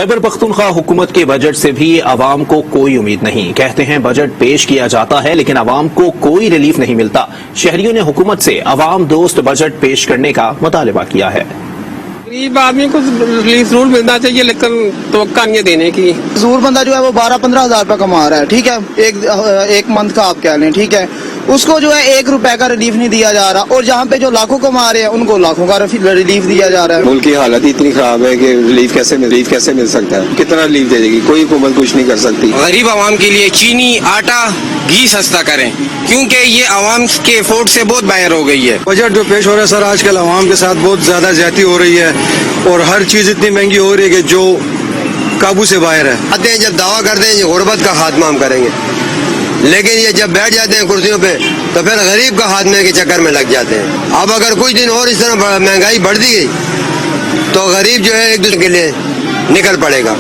خیبر پختونخوا حکومت کے بجٹ سے بھی عوام کو کوئی امید نہیں. کہتے ہیں بجٹ پیش کیا جاتا ہے لیکن عوام کو کوئی ریلیف نہیں ملتا. شہریوں نے حکومت سے عوام دوست بجٹ پیش کرنے کا مطالبہ کیا ہے. غریب آدمی کو ریلیف ضرور ملنا چاہیے لیکن توقع نہیں ہے دینے کی. مزدور بندہ جو ہے وہ 12-15 ہزار روپے کما رہا ہے, ٹھیک ہے, ایک منتھ کا آپ کہہ لیں, ٹھیک ہے, اس کو جو ہے 1 روپے کا ریلیف نہیں دیا جا رہا, اور جہاں پہ جو لاکھوں کما رہے ہیں ان کو لاکھوں کا ریلیف دیا جا رہا ہے. ملک کی حالت اتنی خراب ہے کہ ریلیف کیسے مل سکتا ہے؟ کتنا ریلیف دے دے گی؟ کوئی حکومت کچھ نہیں کر سکتی. غریب عوام کے لیے چینی, آٹا, گھی سستا کریں کیونکہ یہ عوام کے افورٹ سے بہت باہر ہو گئی ہے. بجٹ جو پیش ہو رہا ہے سر, آج کل عوام کے ساتھ بہت زیادہ زیادتی ہو رہی ہے اور ہر چیز اتنی مہنگی ہو رہی ہے کہ جو قابو سے باہر ہے. آتے ہیں جب دعویٰ کرتے ہیں یہ غربت کا خاتمہ ہم کریں گے, لیکن یہ جب بیٹھ جاتے ہیں کرسیوں پہ تو پھر غریب کا خاتمے کے چکر میں لگ جاتے ہیں. اب اگر کچھ دن اور اس طرح مہنگائی بڑھ دی گئی تو غریب جو ہے ایک دوسرے کے لیے نکل پڑے گا.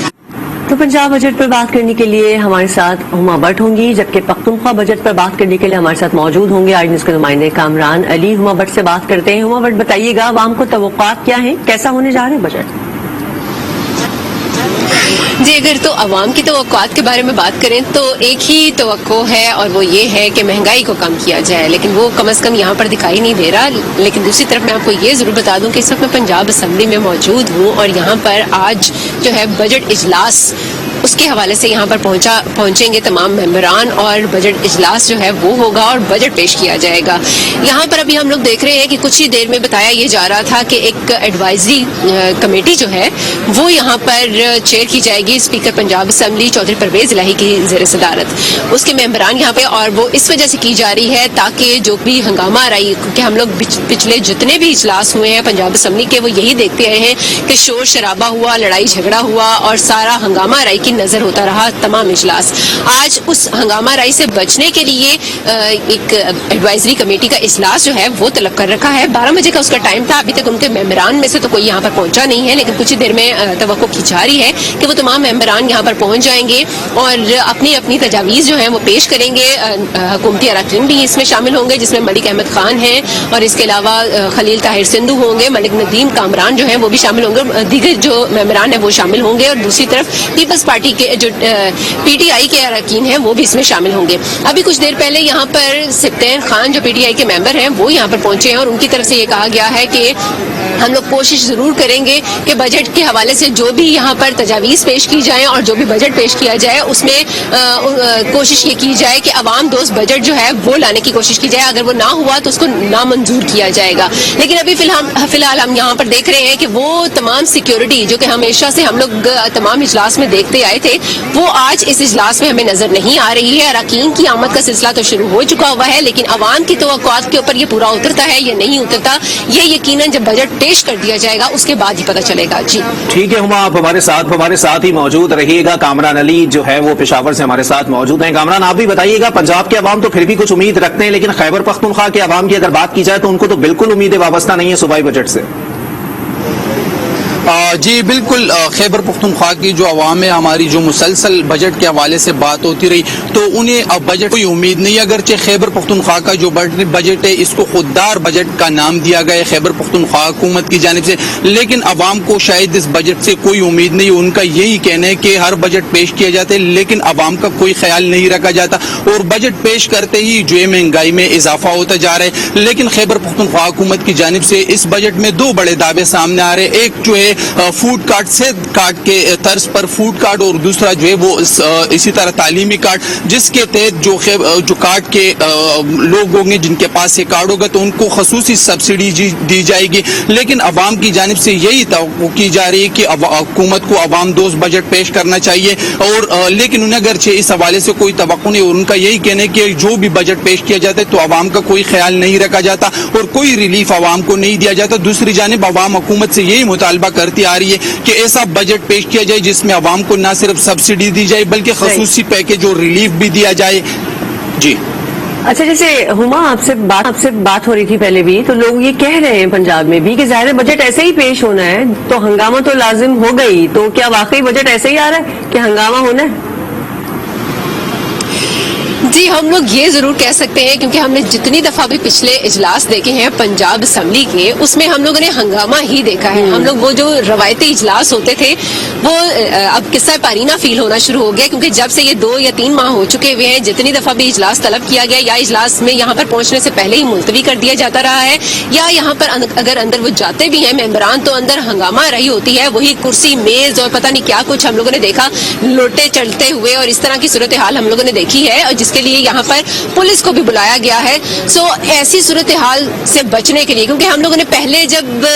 تو پنجاب بجٹ پر بات کرنے کے لیے ہمارے ساتھ ہما بٹ ہوں گی, جبکہ پختونخوا بجٹ پر بات کرنے کے لیے ہمارے ساتھ موجود ہوں گے آج نیوز کے نمائندے کامران علی. ہما بٹ سے بات کرتے ہیں. ہما بٹ بتائیے گا عوام کو توقعات کیا ہیں, کیسا ہونے جا رہا ہے بجٹ؟ جی, اگر تو عوام کی توقعات کے بارے میں بات کریں تو ایک ہی توقع ہے اور وہ یہ ہے کہ مہنگائی کو کم کیا جائے, لیکن وہ کم از کم یہاں پر دکھائی نہیں دے رہا. لیکن دوسری طرف میں آپ کو یہ ضرور بتا دوں کہ اس وقت میں پنجاب اسمبلی میں موجود ہوں اور یہاں پر آج جو ہے بجٹ اجلاس اس کے حوالے سے یہاں پر پہنچیں گے تمام ممبران, اور بجٹ اجلاس جو ہے وہ ہوگا اور بجٹ پیش کیا جائے گا. یہاں پر ابھی ہم لوگ دیکھ رہے ہیں کہ کچھ ہی دیر میں بتایا یہ جا رہا تھا کہ ایک ایڈوائزری کمیٹی جو ہے وہ یہاں پر چیئر کی جائے گی اسپیکر پنجاب اسمبلی چودھری پرویز الہی کی زیر صدارت. اس کے ممبران یہاں پہ, اور وہ اس وجہ سے کی جا رہی ہے تاکہ جو بھی ہنگامہ آ رہی, کیونکہ ہم لوگ پچھلے جتنے بھی اجلاس ہوئے ہیں پنجاب اسمبلی کے وہ یہی دیکھتے رہے ہیں کہ شور شرابہ ہوا, لڑائی جھگڑا ہوا اور سارا ہنگامہ آرائی کی نظر ہوتا رہا تمام اجلاس. آج اس ہنگامہ آرائی سے بچنے کے لیے ایک ایڈوائزری کمیٹی کا اجلاس جو ہے وہ طلب کر رکھا ہے. 12 بجے کا اس کا ٹائم تھا. ابھی تک ان کے ممبران میں سے تو کوئی یہاں پر پہنچا نہیں ہے, لیکن کچھ ہی دیر میں توقع کی جا رہی ہے کہ وہ تمام ممبران یہاں پر پہنچ جائیں گے اور اپنی اپنی تجاویز جو ہیں وہ پیش کریں گے. حکومتی اراکین بھی اس میں شامل ہوں گے جس میں ملک احمد خان ہیں, اور اس کے علاوہ خلیل طاہر سندھو ہوں گے, ملک ندیم کامران جو ہیں وہ بھی شامل ہوں گے, دیگر جو ممبران ہیں وہ شامل ہوں گے, اور دوسری طرف پیپلز پارٹی کے جو پی ٹی آئی کے اراکین ہیں وہ بھی اس میں شامل ہوں گے. ابھی کچھ دیر پہلے یہاں پر سپتین خان جو پی ٹی آئی کے ممبر ہیں وہ یہاں پر پہنچے ہیں, اور ان کی طرف سے یہ کہا گیا ہے کہ ہم لوگ کوشش ضرور کریں گے کہ بجٹ کے حوالے سے جو بھی یہاں پر تجاویز پیش کی جائیں اور جو بھی بجٹ پیش کیا جائے اس میں کوشش یہ کی جائے کہ عوام دوست بجٹ جو ہے وہ لانے کی کوشش کی جائے. اگر وہ نہ ہوا تو اس کو نامنظور کیا جائے گا. لیکن ابھی فی الحال ہم یہاں پر دیکھ رہے ہیں کہ وہ تمام سیکیورٹی جو کہ ہمیشہ سے ہم لوگ تمام اجلاس میں دیکھتے آئے تھے وہ آج اس اجلاس میں ہمیں نظر نہیں آ رہی ہے. اراکین کی آمد کا سلسلہ تو شروع ہو چکا ہوا ہے, لیکن عوام کی توقعات کے اوپر یہ پورا اترتا ہے یا نہیں اترتا یہ یقیناً جب بجٹ پیش کر دیا جائے گا اس کے بعد ہی پتہ چلے گا. جی ٹھیک ہے ہما, آپ ہمارے ساتھ ہی موجود رہیے گا. کامران علی جو ہے وہ پشاور سے ہمارے ساتھ موجود ہیں. کامران, آپ بھی بتائیے گا, پنجاب کے عوام تو پھر بھی کچھ امید رکھتے ہیں لیکن خیبر پختونخوا کے عوام کی اگر بات کی جائے تو ان کو تو بالکل امیدیں وابستہ نہیں ہے صوبائی بجٹ سے. جی بالکل, خیبر پختونخوا کی جو عوام ہے ہماری جو مسلسل بجٹ کے حوالے سے بات ہوتی رہی تو انہیں اب بجٹ کوئی امید نہیں. اگرچہ خیبر پختونخوا کا جو بجٹ ہے اس کو خوددار بجٹ کا نام دیا گیا ہے خیبر پختونخوا حکومت کی جانب سے, لیکن عوام کو شاید اس بجٹ سے کوئی امید نہیں. ان کا یہی کہنا ہے کہ ہر بجٹ پیش کیا جاتا ہے لیکن عوام کا کوئی خیال نہیں رکھا جاتا, اور بجٹ پیش کرتے ہی جو ہے مہنگائی میں اضافہ ہوتا جا رہا ہے. لیکن خیبر پختونخوا حکومت کی جانب سے اس بجٹ میں 2 بڑے دعوے سامنے آ رہے ہیں. ایک جو ہے فوڈ کارڈ سے کارڈ کے طرز پر فوڈ کارڈ, اور دوسرا جو ہے وہ اسی طرح تعلیمی کارڈ, جس کے تحت جو کارڈ کے لوگ ہوں گے جن کے پاس یہ کارڈ ہوگا تو ان کو خصوصی سبسڈی دی جائے گی. لیکن عوام کی جانب سے یہی توقع کی جا رہی ہے کہ حکومت کو عوام دوست بجٹ پیش کرنا چاہیے, اور لیکن انہیں اگرچہ اس حوالے سے کوئی توقع نہیں, اور ان کا یہی کہنا ہے کہ جو بھی بجٹ پیش کیا جاتا ہے تو عوام کا کوئی خیال نہیں رکھا جاتا اور کوئی ریلیف عوام کو نہیں دیا جاتا. دوسری جانب عوام حکومت سے یہی مطالبہ کرتی آ رہی ہے کہ ایسا بجٹ پیش کیا جائے جس میں عوام کو نہ صرف سبسڈی دی جائے بلکہ خصوصی پیکیج اور ریلیف بھی دیا جائے. جی اچھا, جیسے ہما آپ سے بات ہو رہی تھی پہلے بھی, تو لوگ یہ کہہ رہے ہیں پنجاب میں بھی کہ ظاہر بجٹ ایسے ہی پیش ہونا ہے تو ہنگامہ تو لازم ہو گئی, تو کیا واقعی بجٹ ایسے ہی آ رہا ہے کہ ہنگامہ ہونا ہے؟ جی ہم لوگ یہ ضرور کہہ سکتے ہیں کیونکہ ہم نے جتنی دفعہ بھی پچھلے اجلاس دیکھے ہیں پنجاب اسمبلی کے اس میں ہم لوگوں نے ہنگامہ ہی دیکھا ہے. ہم لوگ وہ جو روایتی اجلاس ہوتے تھے وہ اب قصہ پارینہ فیل ہونا شروع ہو گیا کیونکہ جب سے یہ 2 یا 3 ماہ ہو چکے ہوئے ہیں جتنی دفعہ بھی اجلاس طلب کیا گیا یا اجلاس میں یہاں پر پہنچنے سے پہلے ہی ملتوی کر دیا جاتا رہا ہے یا یہاں پر اگر اندر وہ جاتے بھی ہیں ممبران تو اندر ہنگامہ رہی ہوتی ہے. وہی کرسی میز اور پتہ نہیں کیا کچھ ہم لوگوں نے دیکھا لوٹے چلتے ہوئے اور اس طرح کی صورتحال ہم لوگوں نے دیکھی ہے اور جس کے لیے یہاں پر پولیس کو بھی بلایا گیا ہے. سو ایسی صورتحال سے بچنے کے لیے کیونکہ ہم لوگوں نے پہلے جب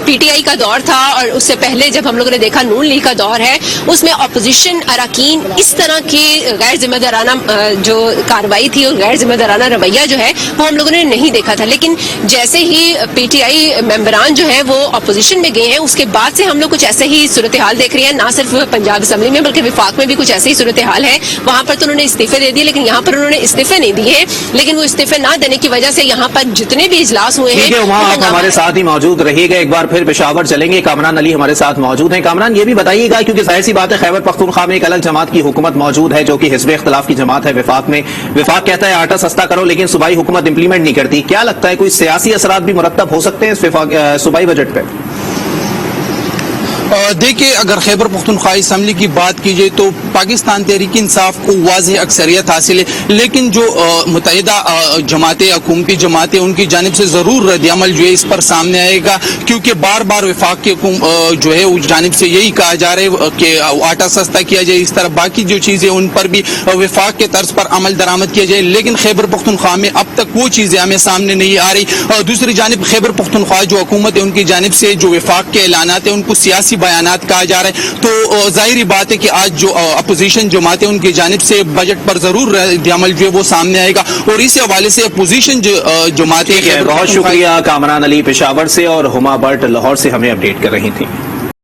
پی ٹی آئی کا دور تھا اور اس سے پہلے جب ہم لوگوں نے دیکھا نون لیگ کا دور ہے اس میں اپوزیشن اراکین اس طرح کی غیر ذمہ دارانہ جو کاروائی تھی اور غیر ذمہ دارانہ رویہ جو ہے وہ ہم لوگوں نے نہیں دیکھا تھا. لیکن جیسے ہی پی ٹی آئی ممبران جو ہیں وہ اپوزیشن میں گئے ہیں اس کے بعد سے ہم لوگ کچھ ایسے ہی صورتحال دیکھ رہے ہیں نہ صرف پنجاب اسمبلی میں بلکہ وفاق میں بھی کچھ ایسی ہی صورتحال ہے. وہاں پر تو انہوں نے استعفے دے دیے لیکن یہاں پر انہوں نے استعفے نہیں دیے ہیں لیکن وہ استعفے نہ دینے کی وجہ سے یہاں پر جتنے بھی اجلاس ہوئے ہیں وہاں آپ ہمارے ساتھ ہی موجود رہیے گا. ایک بار پھر پشاور چلیں گے. کامران علی ہمارے ساتھ موجود ہیں. کامران یہ بھی بتائیے گا کیونکہ ظاہر سی بات ہے خیبر پختونخوا میں ایک الگ جماعت کی حکومت موجود ہے جو کہ حزب اختلاف کی جماعت ہے وفاق میں. وفاق کہتا ہے آٹا سستا کرو لیکن صوبائی حکومت امپلیمنٹ نہیں کرتی. کیا لگتا ہے کوئی سیاسی اثرات بھی مرتب ہو سکتے ہیں اس صوبائی بجٹ پہ؟ دیکھیں اگر خیبر پختونخوا اسمبلی کی بات کی جائے تو پاکستان تحریک انصاف کو واضح اکثریت حاصل ہے لیکن جو متحدہ جماعتیں حکومتی جماعتیں ان کی جانب سے ضرور رد عمل جو ہے اس پر سامنے آئے گا کیونکہ بار بار وفاق کی جو ہے اس جانب سے یہی کہا جا رہا ہے کہ آٹا سستا کیا جائے اس طرح باقی جو چیزیں ان پر بھی وفاق کے طرز پر عمل درآمد کیا جائے لیکن خیبر پختونخوا میں اب تک وہ چیزیں ہمیں سامنے نہیں آ رہی. دوسری جانب خیبر پختونخوا جو حکومت ہے ان کی جانب سے جو وفاق کے اعلانات ہیں ان کو سیاسی بیانات کہا جا رہا ہے تو ظاہری بات ہے کہ آج جو اپوزیشن جماعتیں ان کی جانب سے بجٹ پر ضرور رد عمل جو ہے وہ سامنے آئے گا اور اس حوالے سے اپوزیشن جماعتیں. بہت شکریہ کامران علی پشاور سے اور ہما بٹ لاہور سے ہمیں اپڈیٹ کر رہی تھیں.